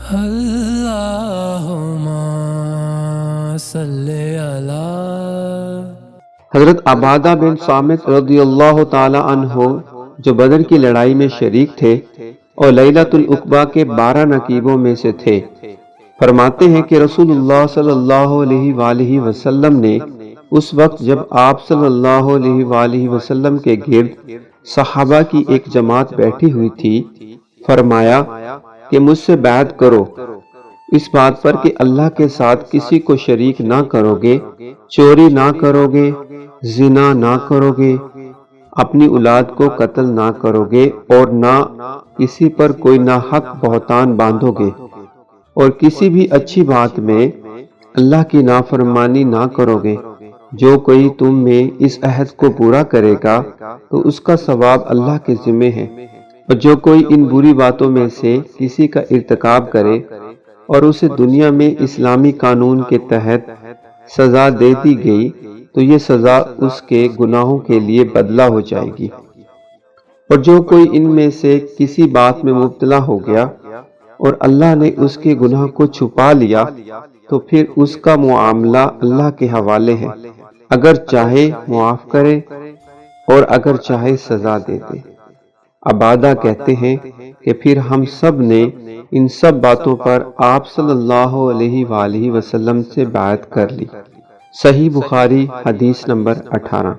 اللہم صلی علی۔ حضرت عبادہ بن صامت رضی اللہ تعالی عنہ جو بدر کی لڑائی میں شریک تھے اور لیلۃ العقبہ کے 12 نقیبوں میں سے تھے، فرماتے ہیں کہ رسول اللہ صلی اللہ علیہ وآلہ وسلم نے اس وقت جب آپ صلی اللہ علیہ وآلہ وسلم کے گرد صحابہ کی ایک جماعت بیٹھی ہوئی تھی، فرمایا کہ مجھ سے بیعت کرو اس بات پر کہ اللہ کے ساتھ کسی کو شریک نہ کرو گے، چوری نہ کرو گے، زنا نہ کرو گے، اپنی اولاد کو قتل نہ کرو گے، اور نہ کسی پر کوئی ناحق بہتان باندھو گے، اور کسی بھی اچھی بات میں اللہ کی نافرمانی نہ کرو گے۔ جو کوئی تم میں اس عہد کو پورا کرے گا تو اس کا ثواب اللہ کے ذمہ ہے، اور جو کوئی ان بری باتوں میں سے کسی کا ارتکاب کرے اور اسے دنیا میں اسلامی قانون کے تحت سزا دے دی گئی تو یہ سزا اس کے گناہوں کے لیے بدلہ ہو جائے گی، اور جو کوئی ان میں سے کسی بات میں مبتلا ہو گیا اور اللہ نے اس کے گناہ کو چھپا لیا تو پھر اس کا معاملہ اللہ کے حوالے ہے، اگر چاہے معاف کرے اور اگر چاہے سزا دے دے۔ عبادہ کہتے ہیں کہ پھر ہم سب نے ان سب باتوں پر آپ صلی اللہ علیہ وآلہ وسلم سے بیعت کر لی۔ صحیح بخاری حدیث نمبر 18۔